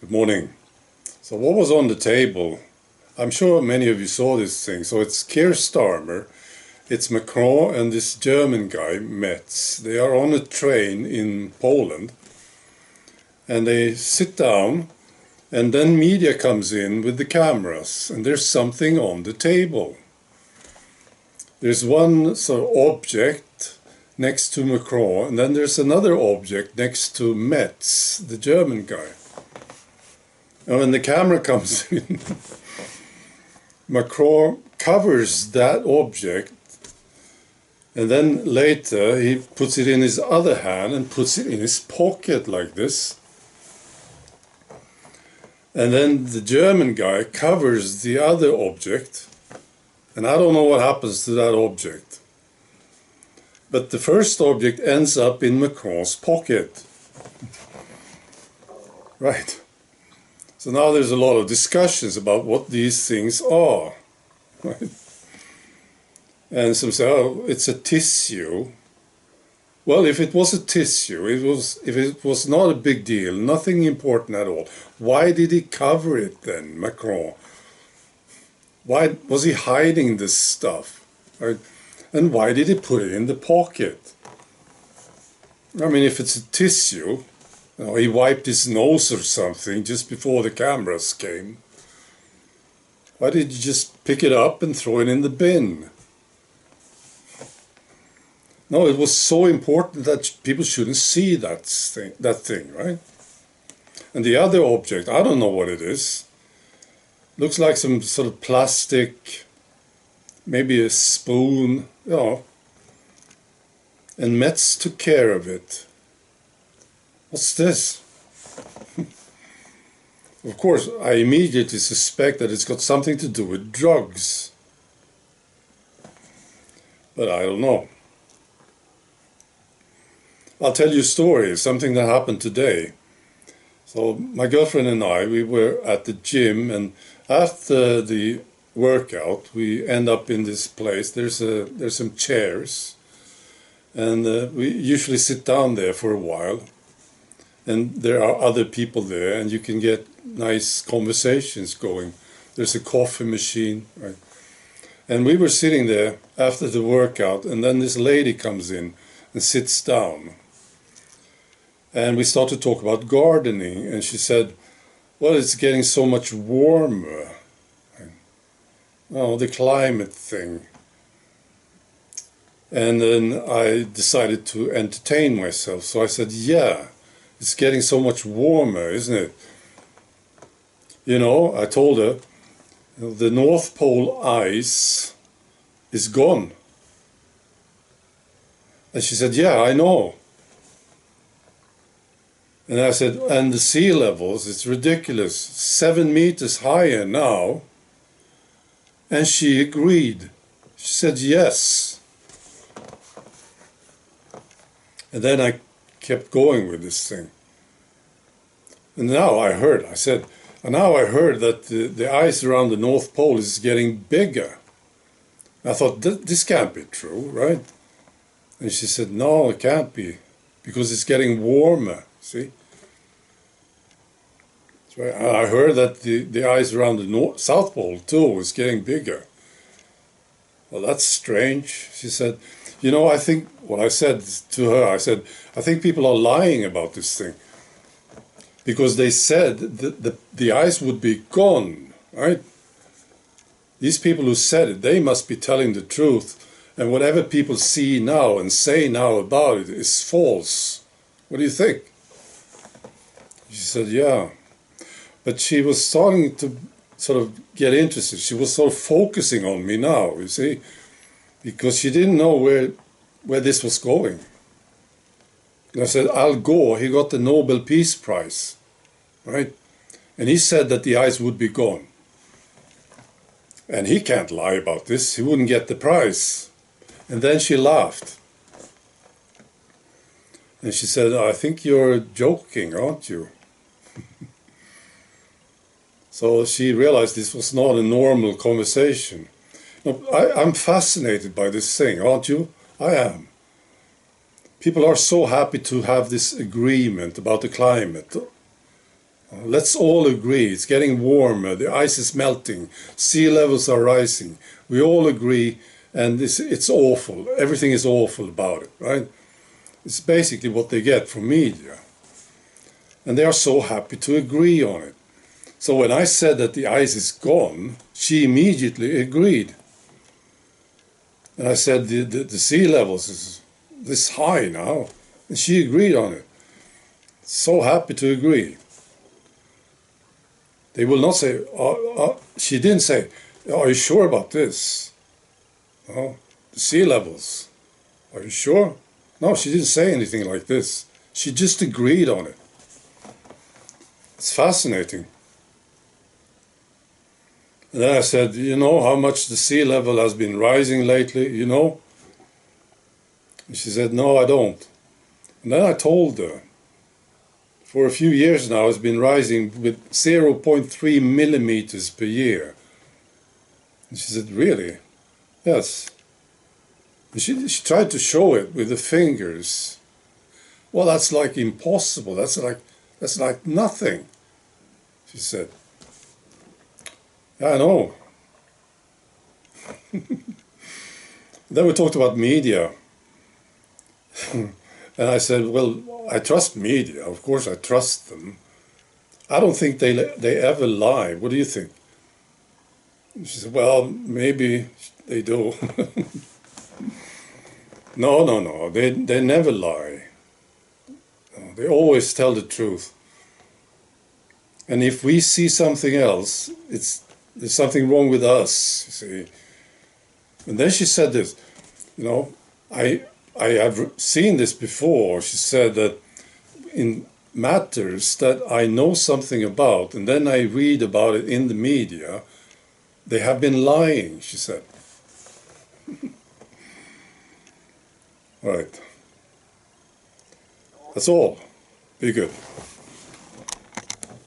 Good morning. So what was on the table? I'm sure many of you saw this thing. So it's Keir Starmer, it's Macron and this German guy, Metz. They are on a train in Poland and they sit down and then media comes in with the cameras and there's something on the table. There's one sort of object next to Macron and then there's another object next to Metz, the German guy. And when the camera comes in, Macron covers that object and then later he puts it in his other hand and puts it in his pocket like this. And then the German guy covers the other object, and I don't know what happens to that object. But the first object ends up in Macron's pocket. Right. So now there's a lot of discussions about what these things are. Right? And some say, oh, it's a tissue. Well, if it was a tissue, if it was not a big deal, nothing important at all, why did he cover it then, Macron? Why was he hiding this stuff? Right? And why did he put it in the pocket? I mean, if it's a tissue, you know, he wiped his nose or something just before the cameras came. Why did you just pick it up and throw it in the bin? No, it was so important that people shouldn't see that thing, right? And the other object, I don't know what it is. Looks like some sort of plastic, maybe a spoon, you know. And Metz took care of it. What's this? Of course, I immediately suspect that it's got something to do with drugs. But I don't know. I'll tell you a story, something that happened today. So my girlfriend and I, we were at the gym, and after the workout, we end up in this place. There's some chairs, and we usually sit down there for a while. And there are other people there, and you can get nice conversations going. There's a coffee machine, right? And we were sitting there after the workout, and then this lady comes in and sits down. And we started to talk about gardening, and she said, well, it's getting so much warmer. Oh, the climate thing. And then I decided to entertain myself. So I said, yeah, it's getting so much warmer, isn't it? You know, I told her, the North Pole ice is gone. And she said, yeah, I know. And I said, and the sea levels, it's ridiculous, 7 meters higher now. And she agreed. She said, yes. And then I kept going with this thing. And now I heard that the ice around the North Pole is getting bigger. I thought, this can't be true, right? And she said, no, it can't be, because it's getting warmer, see? So I heard that the ice around the South Pole too is getting bigger. Well, that's strange, she said. You know, I think, what I said to her, I said, I think people are lying about this thing. Because they said that the ice would be gone, right? These people who said it, they must be telling the truth. And whatever people see now and say now about it is false. What do you think? She said, yeah. But she was starting to sort of get interested. She was sort of focusing on me now, you see, because she didn't know where this was going. And I said, Al Gore, he got the Nobel Peace Prize, right? And he said that the ice would be gone. And he can't lie about this. He wouldn't get the prize. And then she laughed. And she said, I think you're joking, aren't you? So she realized this was not a normal conversation. I'm fascinated by this thing, aren't you? I am. People are so happy to have this agreement about the climate. Let's all agree, it's getting warmer, the ice is melting, sea levels are rising. We all agree, and it's awful. Everything is awful about it, right? It's basically what they get from media. And they are so happy to agree on it. So when I said that the ice is gone, she immediately agreed. And I said the sea levels is this high now, and she agreed on it. So happy to agree. They will not say, she didn't say, are you sure about this? Oh, the sea levels, are you sure? No, she didn't say anything like this. She just agreed on it. It's fascinating. And then I said, you know how much the sea level has been rising lately, you know? And she said, no, I don't. And then I told her, for a few years now, it's been rising with 0.3 millimeters per year. And she said, really? Yes. And she tried to show it with the fingers. Well, that's like impossible. That's like nothing, she said. Yeah, I know. Then we talked about media. And I said, well, I trust media. Of course I trust them. I don't think they ever lie. What do you think? She said, well, maybe they do. No. They never lie. No, they always tell the truth. And if we see something else, there's something wrong with us, you see. And then she said this, you know, I have seen this before. She said that in matters that I know something about, and then I read about it in the media, they have been lying, she said. All right. That's all. Be good.